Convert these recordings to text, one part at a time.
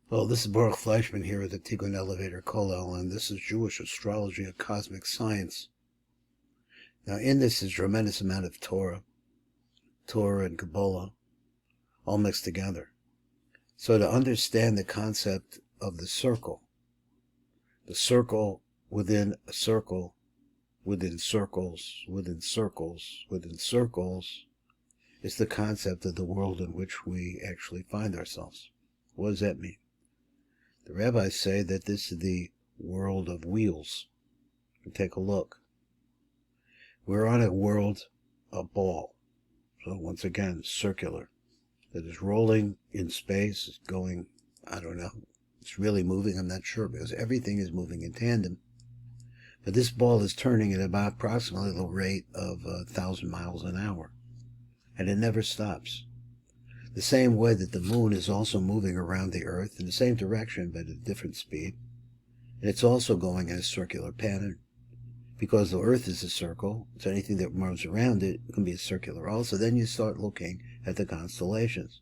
Well, this is Baruch Fleischman here at the Tikkun Elevator Kollel, and this is Jewish Astrology and Cosmic Science. Now, in this is a tremendous amount of Torah and Kabbalah, all mixed together. So to understand the concept of the circle within a circle, within circles, within circles, within circles, is the concept of the world in which we actually find ourselves. What does that mean? The rabbis say that this is the world of wheels. Take a look. We're on a world, a ball. So once again, circular. That is rolling in space, it's going, I don't know. It's really moving, I'm not sure, because everything is moving in tandem. But this ball is turning at about approximately the rate of 1,000 miles an hour. And it never stops. The same way that the moon is also moving around the earth in the same direction but at a different speed. And it's also going in a circular pattern. Because the earth is a circle, so anything that moves around it can be a circular also. Then you start looking at the constellations.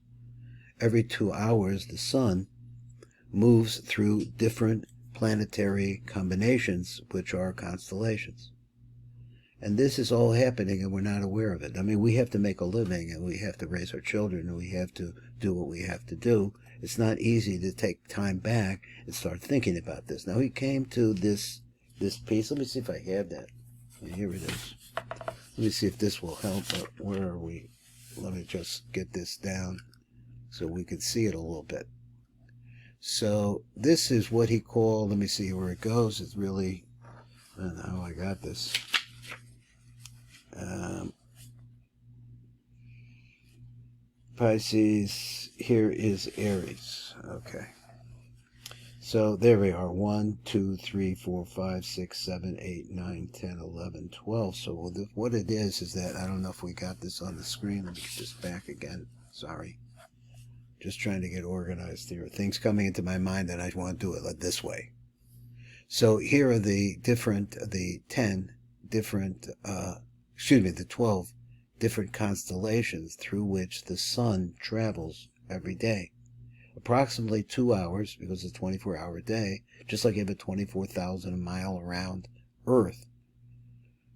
Every 2 hours the sun moves through different planetary combinations, which are constellations. And this is all happening and we're not aware of it. I mean, we have to make a living and we have to raise our children and we have to do what we have to do. It's not easy to take time back and start thinking about this. Now, he came to this piece. Let me see if I have that. Here it is. Let me see if this will help. Where are we? Let me just get this down so we can see it a little bit. So this is what he called, let me see where it goes. It's really, I don't know how I got this. Pisces, here is Aries. Okay. So there we are. 1, 2, 3, 4, 5, 6, 7, 8, 9, 10, 11, 12. So what it is that, I don't know if we got this on the screen. Let me get this back again. Sorry. Just trying to get organized here. Things coming into my mind and I want to do it this way. So here are the 12 different constellations through which the sun travels every day. Approximately 2 hours, because it's a 24-hour day, just like you have a 24,000 mile around Earth.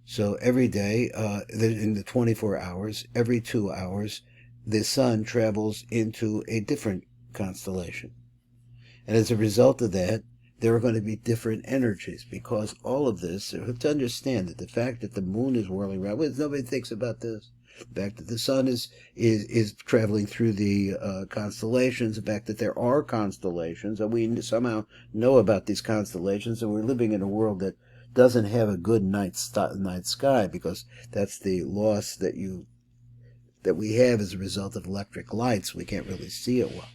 So every day, in the 24 hours, every 2 hours, the sun travels into a different constellation. And as a result of that, there are going to be different energies, because all of this, you have to understand that the fact that the moon is whirling around, nobody thinks about this. The fact that the sun is traveling through the constellations, the fact that there are constellations, and we somehow know about these constellations, and we're living in a world that doesn't have a good night sky, because that's the loss that we have as a result of electric lights. We can't really see it well.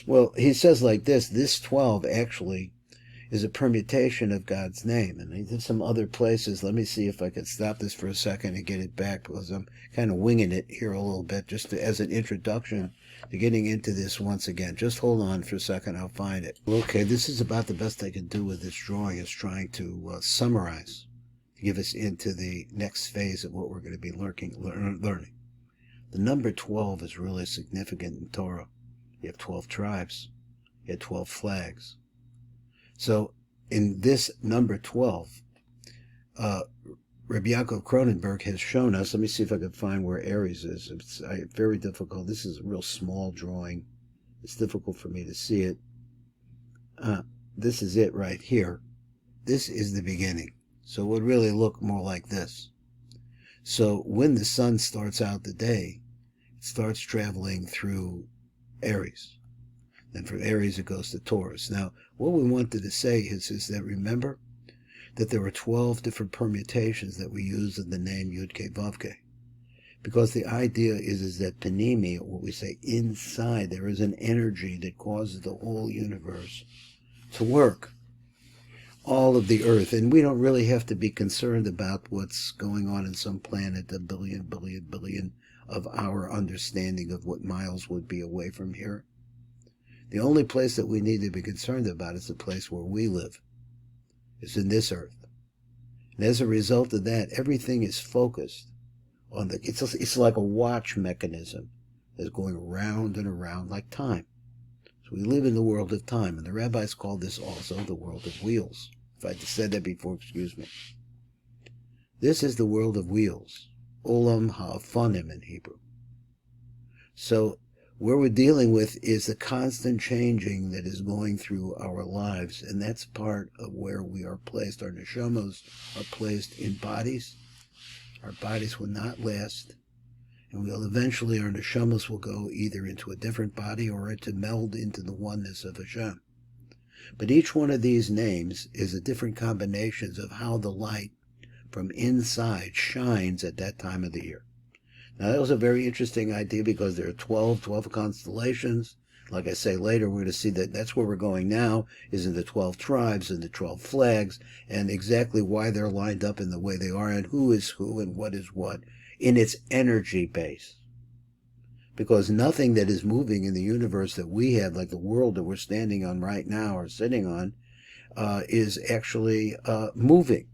Well, he says like this 12 actually is a permutation of God's name. And he did some other places. Let me see if I can stop this for a second and get it back, because I'm kind of winging it here a little bit, just as an introduction to getting into this once again. Just hold on for a second, I'll find it. Okay, this is about the best I can do with this drawing, is trying to summarize, to give us into the next phase of what we're going to be learning. The number 12 is really significant in Torah. You have 12 tribes. You have 12 flags. So in this number 12, Rabbi Yaakov Kronenberg has shown us, let me see if I can find where Aries is. It's very difficult. This is a real small drawing. It's difficult for me to see it. This is it right here. This is the beginning. So it would really look more like this. So when the sun starts out the day, it starts traveling through Aries. Then from Aries it goes to Taurus. Now, what we wanted to say is that remember that there were 12 different permutations that we use in the name Yud-Kei Vav-Kei. Because the idea is that Panimi, or what we say inside, there is an energy that causes the whole universe to work. All of the earth. And we don't really have to be concerned about what's going on in some planet a billion of our understanding of what miles would be away from here. The only place that we need to be concerned about is the place where we live. It's in this earth. And as a result of that, everything is focused on it's like a watch mechanism that's going around and around like time. So So we live in the world of time, and the rabbis call this also the world of wheels. If I said that before, excuse me. This is the world of wheels, olam ha'afanim in Hebrew. So what we're dealing with is the constant changing that is going through our lives, and that's part of where we are placed. Our neshamos are placed in bodies. Our bodies will not last, and we'll eventually, our neshamos will go either into a different body or to meld into the oneness of Hashem. But each one of these names is a different combinations of how the light from inside shines at that time of the year. Now, that was a very interesting idea because there are 12 constellations. Like I say later, we're going to see that that's where we're going now, is in the 12 tribes and the 12 flags, and exactly why they're lined up in the way they are, and who is who and what is what in its energy base. Because nothing that is moving in the universe that we have, like the world that we're standing on right now or sitting on, is actually moving.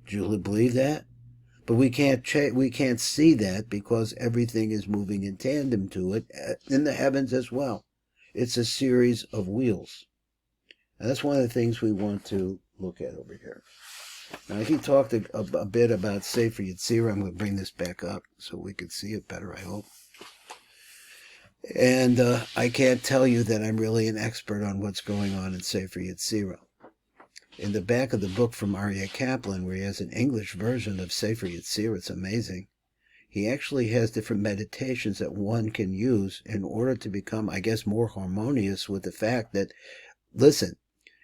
Do you believe that? But we can't see that because everything is moving in tandem to it in the heavens as well. It's a series of wheels. And that's one of the things we want to look at over here. Now, he talked a bit about Sefer Yetzirah. I'm going to bring this back up so we can see it better, I hope. And I can't tell you that I'm really an expert on what's going on in Sefer Yetzirah. In the back of the book from Aryeh Kaplan, where he has an English version of Sefer Yetzirah, it's amazing. He actually has different meditations that one can use in order to become, I guess, more harmonious with the fact that, listen,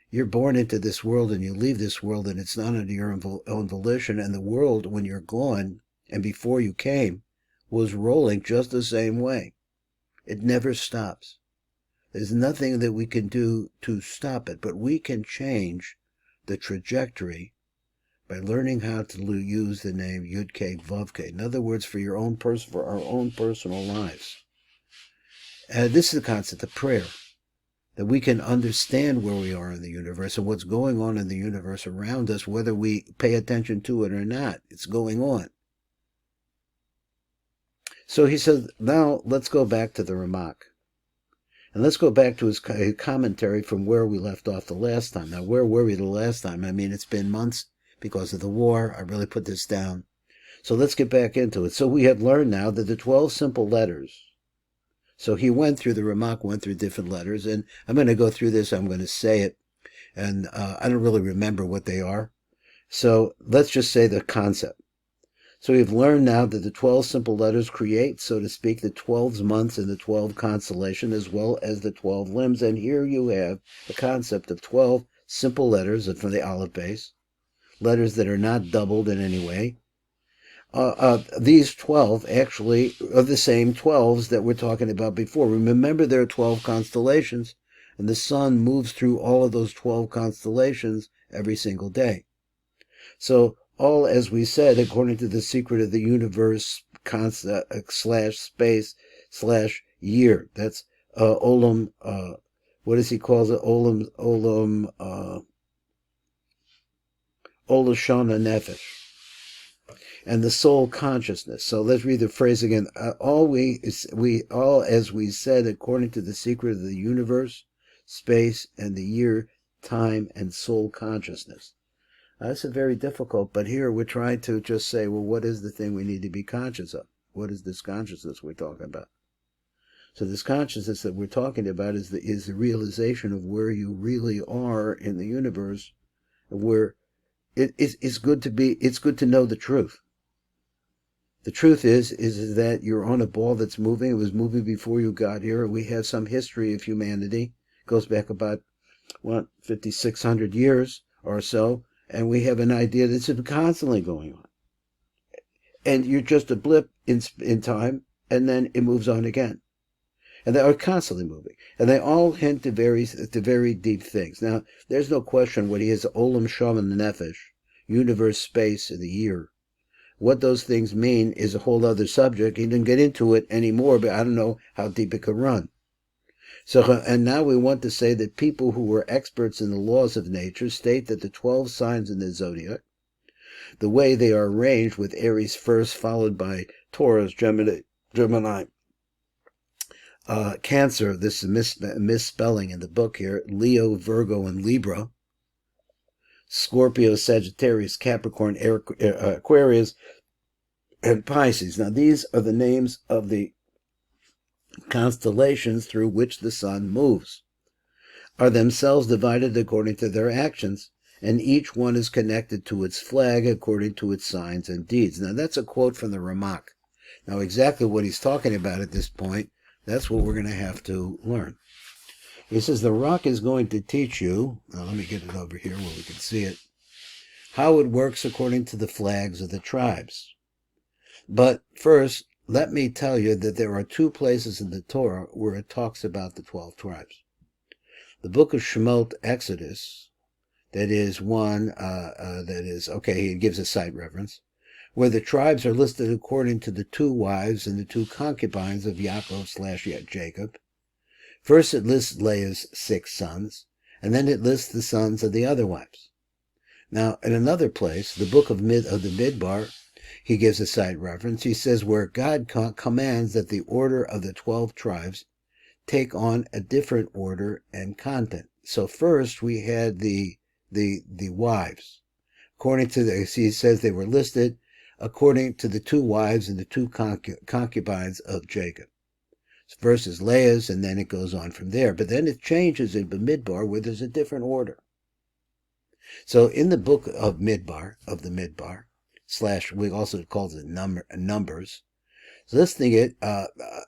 you're born into this world and you leave this world and it's not under your own volition, and the world, when you're gone and before you came, was rolling just the same way. It never stops. There's nothing that we can do to stop it, but we can change the trajectory by learning how to use the name Yud-Kei Vav-Kei. In other words, for our own personal lives. This is the concept of prayer, that we can understand where we are in the universe and what's going on in the universe around us, whether we pay attention to it or not. It's going on. So he said, now let's go back to the Ramak. And let's go back to his commentary from where we left off the last time. Now, where were we the last time? I mean, it's been months because of the war. I really put this down. So let's get back into it. So we have learned now that the 12 simple letters. So he went through, the Ramak went through different letters. And I'm going to go through this. I'm going to say it. And I don't really remember what they are. So let's just say the concept. So we've learned now that the 12 simple letters create, so to speak, the 12 months and the 12 constellation, as well as the 12 limbs. And here you have the concept of 12 simple letters from the Aleph base, letters that are not doubled in any way. These 12 actually are the same 12s that we're talking about before. Remember, there are 12 constellations, and the sun moves through all of those 12 constellations every single day. So all, as we said, according to the secret of the universe, slash space, slash year. That's Olam, what does he call it? Olashana Nefesh. And the soul consciousness. So let's read the phrase again. All, as we said, according to the secret of the universe, space, and the year, time, and soul consciousness. That's very difficult, but here we're trying to just say, well, what is the thing we need to be conscious of? What is this consciousness we're talking about? So this consciousness that we're talking about is the realization of where you really are in the universe, where it's good to know the truth. The truth is that you're on a ball that's moving. It was moving before you got here. We have some history of humanity. It goes back about, 5,600 years or so. And we have an idea that's been constantly going on. And you're just a blip in time, and then it moves on again. And they are constantly moving. And they all hint to very deep things. Now, there's no question what he is, Olam Shaman Nefesh, universe, space, and the year. What those things mean is a whole other subject. He didn't get into it anymore, but I don't know how deep it could run. So, and now we want to say that people who were experts in the laws of nature state that the 12 signs in the zodiac, the way they are arranged with Aries first, followed by Taurus, Gemini, Cancer, this is misspelling in the book here, Leo, Virgo, and Libra. Scorpio, Sagittarius, Capricorn, Aquarius, and Pisces. Now, these are the names of the constellations through which the sun moves, are themselves divided according to their actions, and each one is connected to its flag according to its signs and deeds. Now, that's a quote from the Ramak. Now, exactly what he's talking about at this point, that's what we're going to have to learn. He says, the rock is going to teach you, now let me get it over here where we can see it, how it works according to the flags of the tribes. But first, let me tell you that there are two places in the Torah where it talks about the 12 tribes. The book of Shemot, Exodus, that is he gives a site reference, where the tribes are listed according to the two wives and the two concubines of Yaakov/Jacob. First it lists Leah's 6 sons, and then it lists the sons of the other wives. Now, in another place, the book of the Midbar, he gives a site reference. He says, where God commands that the order of the 12 tribes take on a different order and content. So first we had the wives. According to he says they were listed according to the two wives and the two concubines of Jacob. First is Leah's, and then it goes on from there. But then it changes in Bamidbar, where there's a different order. So in the book of Midbar, / we also call it Numbers. So listening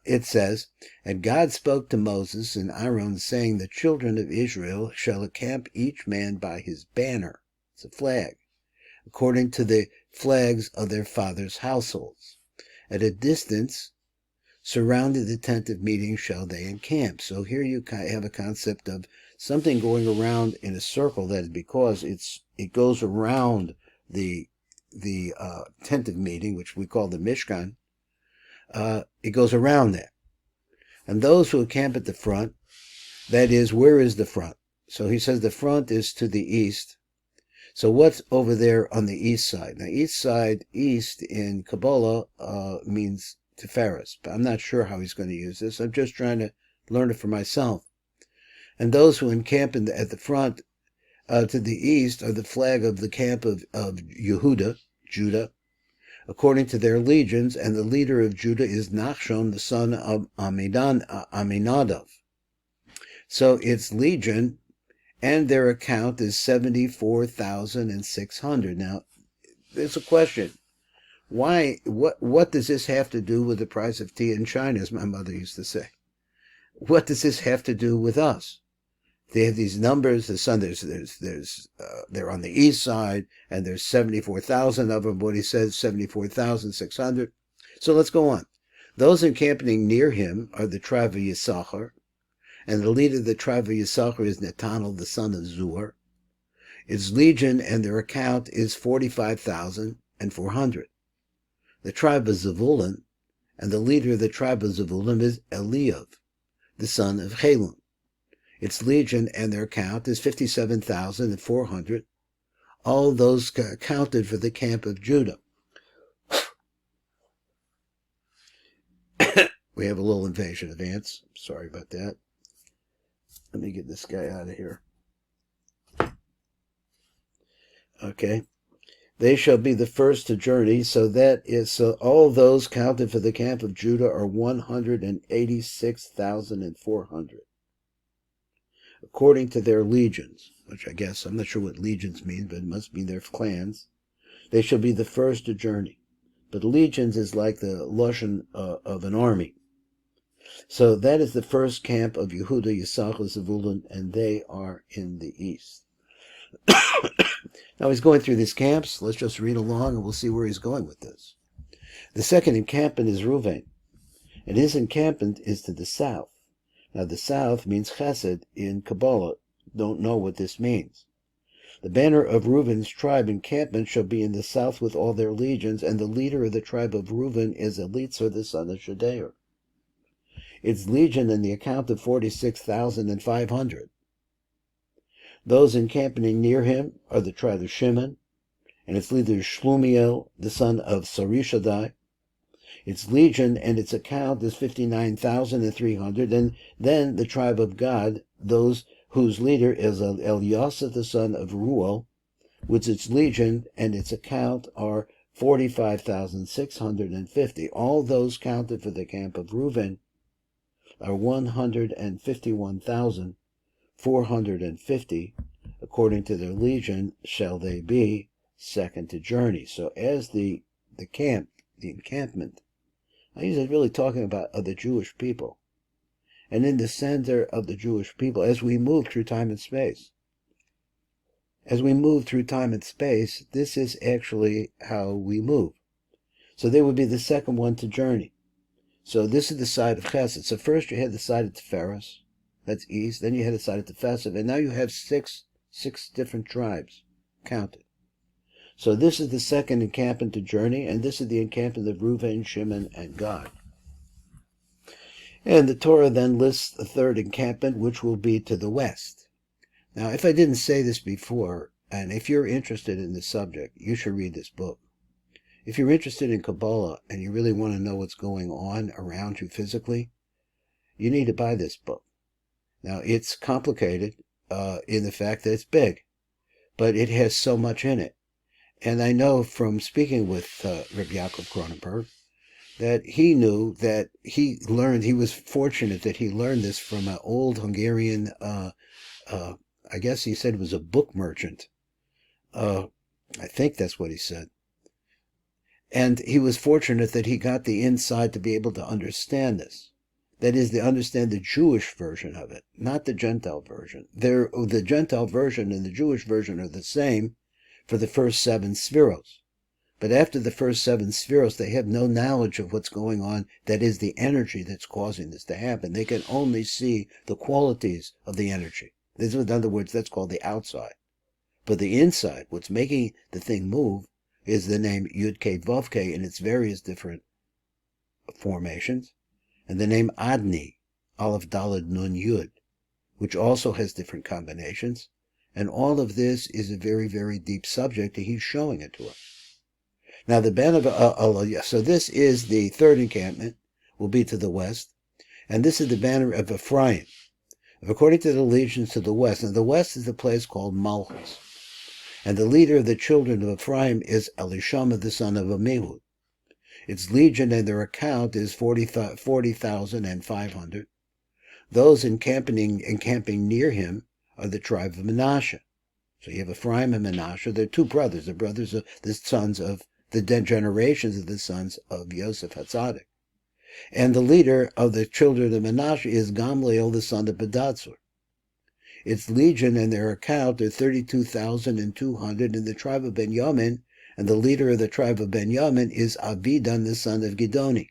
it says, and God spoke to Moses and Aaron, saying, the children of Israel shall encamp each man by his banner. It's a flag, according to the flags of their fathers' households. At a distance, surrounding the tent of meeting shall they encamp. So here you have a concept of something going around in a circle. That is because it goes around the tent of meeting, which we call the Mishkan. It goes around that. And those who encamp at the front, that is, where is the front? So he says the front is to the east. So what's over there on the east side? Now, east in Kabbalah means Tiferes, but I'm not sure how he's going to use this. I'm just trying to learn it for myself. And those who encamp at the front to the east are the flag of the camp of Judah, according to their legions, and the leader of Judah is Nachshon, the son of Aminadav. So its legion and their account is 74,600. Now, there's a question. Why? What does this have to do with the price of tea in China, as my mother used to say? What does this have to do with us? They have these numbers. The sun, they're on the east side, and there's 74,000 of them. What he says, 74,600. So let's go on. Those encamping near him are the tribe of Yisachar, and the leader of the tribe of Yisachar is Netanel, the son of Zur. Its legion and their account is 45,400. The tribe of Zevulun, and the leader of the tribe of Zevulun is Eliav, the son of Chelon. Its legion and their count is 57,400. All those counted for the camp of Judah. We have a little invasion of ants. Sorry about that. Let me get this guy out of here. Okay. They shall be the first to journey, so all those counted for the camp of Judah are 186,400. According to their legions, which I guess, I'm not sure what legions mean, but it must mean their clans, they shall be the first to journey. But legions is like the lashon of an army. So that is the first camp of Yehuda, Yisachar, Zevulun, and they are in the east. Now he's going through these camps. Let's just read along and we'll see where he's going with this. The second encampment is Reuven, and his encampment is to the south. Now the south means chesed in Kabbalah. Don't know what this means. The banner of Reuben's tribe encampment shall be in the south with all their legions, and the leader of the tribe of Reuben is Elitzur, the son of Shadeir. Its legion in the account of 46,500. Those encamping near him are the tribe of Shimon, and its leader is Shlumiel, the son of Sarishadai. Its legion and its account is 59,300. And then the tribe of Gad, those whose leader is Eliasa the son of Ruel, with its legion and its account are 45,650. All those counted for the camp of Reuben are 151,450. According to their legion shall they be, second to journey. So as the encampment, he's really talking about the Jewish people. And in the center of the Jewish people, as we move through time and space, this is actually how we move. So they would be the second one to journey. So this is the side of Chesed. So first you had the side of Tiferes, that's east. Then you had the side of Tefesef, and now you have six different tribes counted. So this is the second encampment to journey, and this is the encampment of Reuven, Shimon, and Gad. And the Torah then lists a third encampment, which will be to the west. Now, if I didn't say this before, and if you're interested in this subject, you should read this book. If you're interested in Kabbalah and you really want to know what's going on around you physically, you need to buy this book. Now, it's complicated in the fact that it's big, but it has so much in it. And I know from speaking with Rabbi Yaakov Kronenberg that he knew that he was fortunate that he learned this from an old Hungarian, I guess he said it was a book merchant. I think that's what he said. And he was fortunate that he got the insight to be able to understand this. That is, to understand the Jewish version of it, not the Gentile version. The Gentile version and the Jewish version are the same for the first 7 spheros. But after the first 7 spheros, they have no knowledge of what's going on. That is the energy that's causing this to happen. They can only see the qualities of the energy. In other words, that's called the outside. But the inside, what's making the thing move, is the name Yud-Kei Vav-Kei in its various different formations, and the name Adni, Aleph Daled Nun Yud, which also has different combinations. And all of this is a very, very deep subject, and he's showing it to us. Now, the band of so this is the third encampment, will be to the west, and this is the banner of Ephraim, according to the legions to the west. And the west is the place called Malchus. And the leader of the children of Ephraim is Elishama, the son of Amihud. Its legion and their account is 40,500. Those encamping near him are the tribe of Manasseh. So you have Ephraim and Manasseh. They're two brothers, the brothers of the sons of the generations of the sons of Yosef HaTzadik. And the leader of the children of Manasseh is Gamliel, the son of Pedatzur. Its legion and their account are 32,200 in the tribe of Benjamin, and the leader of the tribe of Benjamin is Abidan, the son of Gidoni.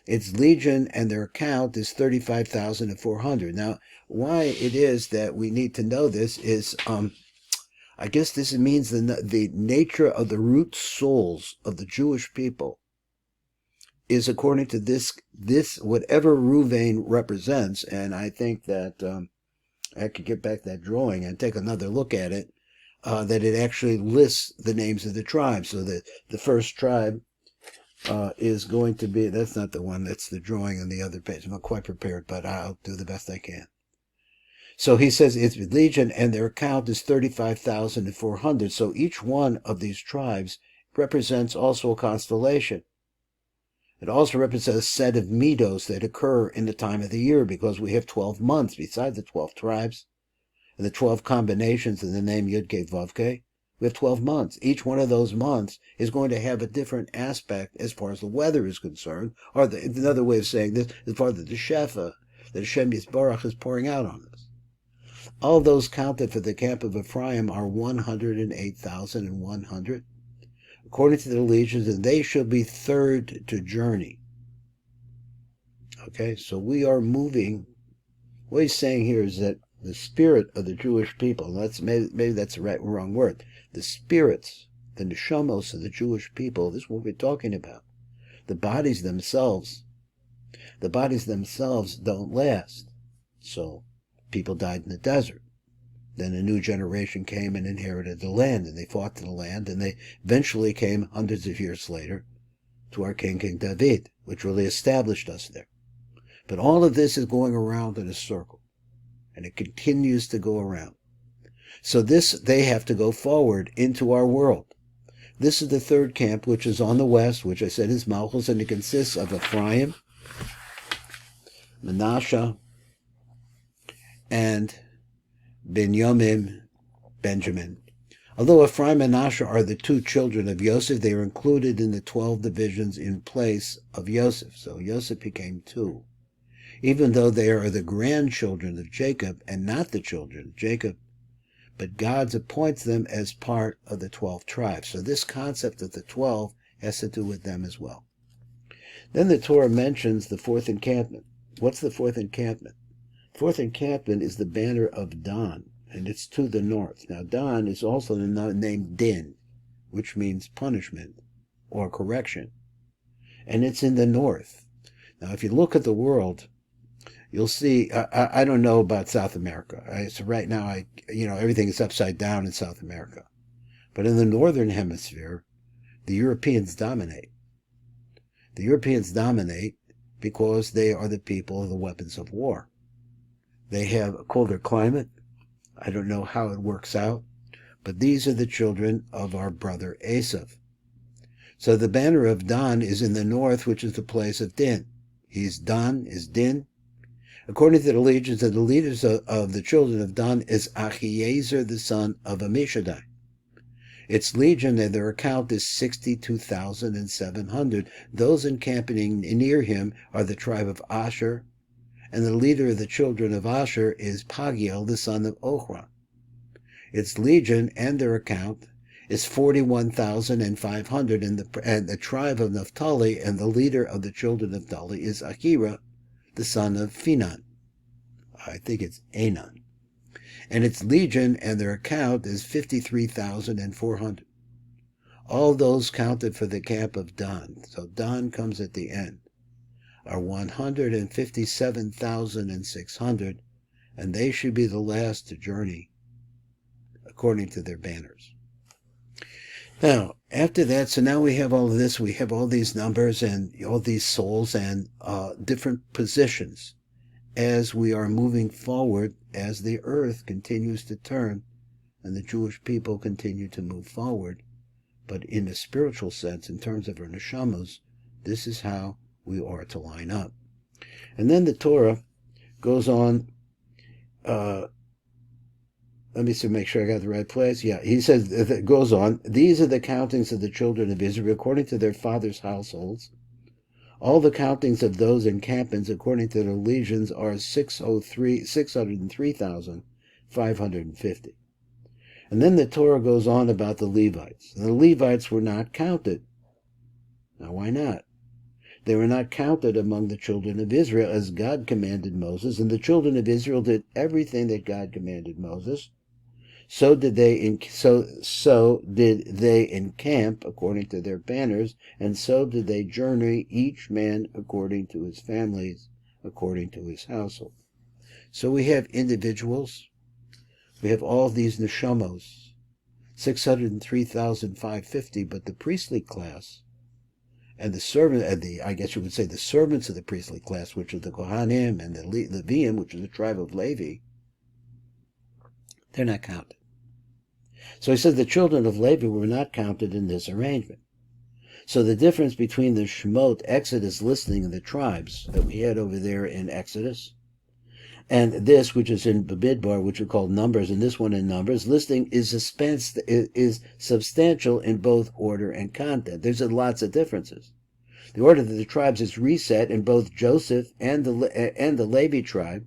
Its legion and their account is 35,400. Now, why it is that we need to know this is, I guess this means the nature of the root souls of the Jewish people is according to this whatever Reuven represents, and I think that I could get back that drawing and take another look at it, that it actually lists the names of the tribes. So the first tribe is going to be, that's not the one, that's the drawing on the other page. I'm not quite prepared, but I'll do the best I can. So he says its legion and their count is 35,400. So each one of these tribes represents also a constellation. It also represents a set of midos that occur in the time of the year, because we have 12 months besides the 12 tribes and the 12 combinations in the name Yud-Kei Vav-Kei. We have 12 months. Each one of those months is going to have a different aspect as far as the weather is concerned, or another way of saying this is part of the Shefa that Hashem Yisbarach is pouring out on us. All those counted for the camp of Ephraim are 108,100. According to the legions, and they shall be third to journey. Okay, so we are moving. What he's saying here is that the spirit of the Jewish people, maybe that's the wrong word, the spirits, the neshamos of the Jewish people, this is what we're talking about. The bodies themselves don't last. So people died in the desert. Then a new generation came and inherited the land, and they fought to the land, and they eventually came hundreds of years later to our King David, which really established us there. But all of this is going around in a circle, and it continues to go around. So they have to go forward into our world. This is the third camp, which is on the west, which I said is Malchus, and it consists of Ephraim, Manasseh, and Benjamin. Although Ephraim and Manasseh are the two children of Joseph, they are included in the 12 divisions in place of Joseph. So Joseph became 2. Even though they are the grandchildren of Jacob and not the children of Jacob, but God appoints them as part of the 12 tribes. So this concept of the 12 has to do with them as well. Then the Torah mentions the fourth encampment. What's the fourth encampment? Fourth encampment is the banner of Dan, and it's to the north. Now, Dan is also the name Din, which means punishment or correction, and it's in the north. Now, if you look at the world, you'll see, I don't know about South America. So right now, everything is upside down in South America. But in the northern hemisphere, the Europeans dominate. The Europeans dominate because they are the people of the weapons of war. They have a colder climate. I don't know how it works out, but these are the children of our brother Esav. So the banner of Dan is in the north, which is the place of Din. Dan is Din. According to the legions of the leaders of the children of Dan is Achiezer, the son of Ammishaddai. Its legion and their account is 62,700. Those encamping near him are the tribe of Asher, and the leader of the children of Asher is Pagiel, the son of Ochran. Its legion and their account is 41,500, and the tribe of Naphtali, and the leader of the children of Naphtali is Ahira, the son of Phinan. I think it's Anan. And its legion and their account is 53,400. All those counted for the camp of Dan, so Dan comes at the end, are 157,600, and they should be the last to journey, according to their banners. Now, after that, so now we have all of this, we have all these numbers and all these souls and different positions as we are moving forward, as the earth continues to turn and the Jewish people continue to move forward. But in a spiritual sense, in terms of our neshamas, this is how we are to line up. And then the Torah goes on, let me make sure I got the right place. Yeah, he says, it goes on, these are the countings of the children of Israel according to their fathers' households. All the countings of those encampments according to their legions are 603,550. And then the Torah goes on about the Levites. The Levites were not counted. Now, why not? They were not counted among the children of Israel as God commanded Moses, and the children of Israel did everything that God commanded Moses. So did they encamp according to their banners, and so did they journey, each man according to his families, according to his household. So we have individuals. We have all these neshamos, 603,550, but the priestly class and the servant, I guess you would say the servants of the priestly class, which are the Kohanim and the Leviim, which is the tribe of Levi, they're not counted. So he says the children of Levi were not counted in this arrangement. So the difference between the Shemot, Exodus listing of the tribes that we had over there in Exodus, and this, which is in Bamidbar, which we call Numbers, and this one in Numbers, listing is substantial in both order and content. There's lots of differences. The order of the tribes is reset, and both Joseph and the Levi tribe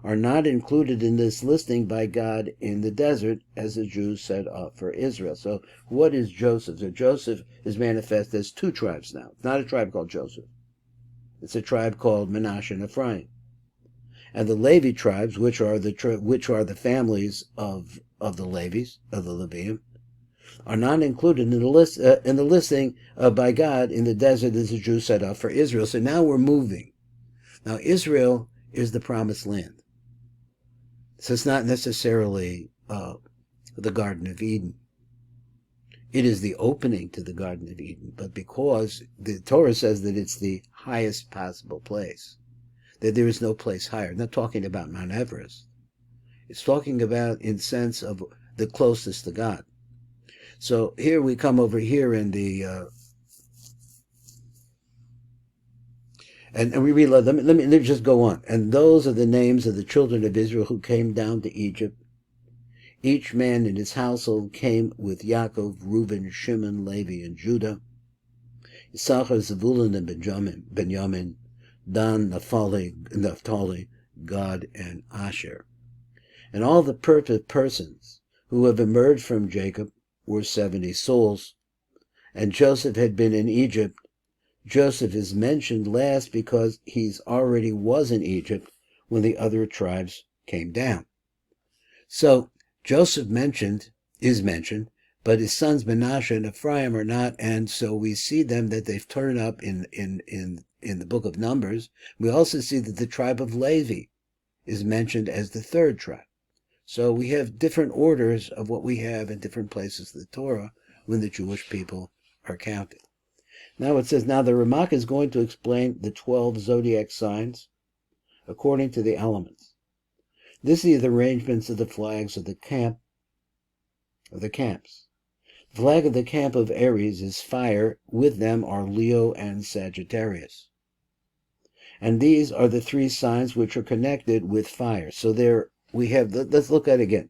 are not included in this listing by God in the desert, as the Jews set up for Israel. So what is Joseph? So Joseph is manifest as two tribes now. It's not a tribe called Joseph. It's a tribe called Manasseh and Ephraim. And the Levi tribes, which are the families of the Levies, of the Levium, are not included in the listing by God in the desert as the Jews set up for Israel. So now we're moving. Now Israel is the promised land. So it's not necessarily the Garden of Eden. It is the opening to the Garden of Eden, but because the Torah says that it's the highest possible place, that there is no place higher. Not talking about Mount Everest. It's talking about in sense of the closest to God. So here we come over here in the and we read. Let me just go on. And those are the names of the children of Israel who came down to Egypt. Each man in his household came with Yaakov, Reuben, Shimon, Levi, and Judah, Issachar, Zebulun, and Benjamin, Dan, Naphtali, Gad, and Asher. And all the perfect persons who have emerged from Jacob were 70 souls. And Joseph had been in Egypt. Joseph is mentioned last because he's already was in Egypt when the other tribes came down. So Joseph is mentioned, but his sons Manasseh and Ephraim are not, and so we see them that they've turned up in the book of Numbers. We also see that the tribe of Levi is mentioned as the third tribe. So we have different orders of what we have in different places of the Torah when the Jewish people are counted. Now it says, now the Ramak is going to explain the 12 zodiac signs according to the elements. This is the arrangements of the flags of the camps. The flag of the camp of Aries is fire. With them are Leo and Sagittarius. And these are the 3 signs which are connected with fire. So there we have, let's look at it again.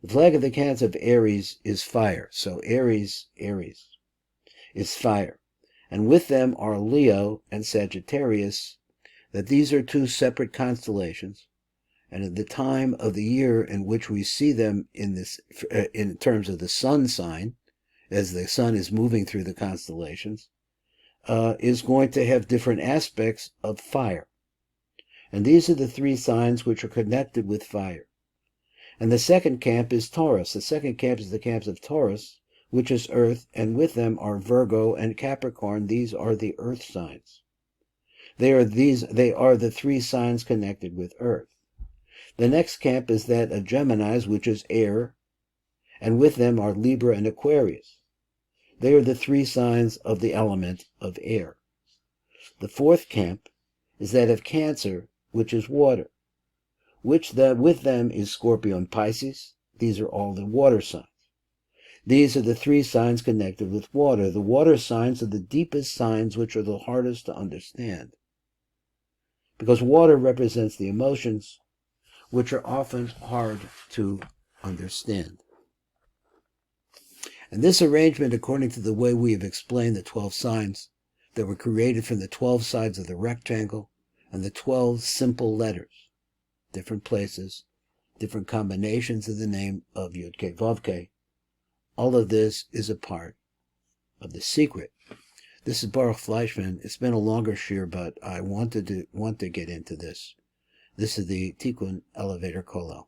The flag of the camp of Aries is fire. So Aries is fire. And with them are Leo and Sagittarius, that these are 2 separate constellations. And at the time of the year in which we see them in terms of the sun sign, as the sun is moving through the constellations, is going to have different aspects of fire. And these are the 3 signs which are connected with fire. And the second camp is Taurus. The second camp is the camp of Taurus, which is earth, and with them are Virgo and Capricorn. These are the earth signs. They are the 3 signs connected with earth. The next camp is that of Geminis, which is air, and with them are Libra and Aquarius. They are the 3 signs of the element of air. The fourth camp is that of Cancer, which is water, with them is Scorpio and Pisces. These are all the water signs. These are the 3 signs connected with water. The water signs are the deepest signs, which are the hardest to understand, because water represents the emotions, which are often hard to understand. And this arrangement, according to the way we have explained the 12 signs that were created from the 12 sides of the rectangle and the 12 simple letters, different places, different combinations of the name of Yud-Kei Vav-Kei, all of this is a part of the secret. This is Baruch Fleischman. It's been a longer shir, but I want to get into this. This is the Tikkun Elevator Kollel.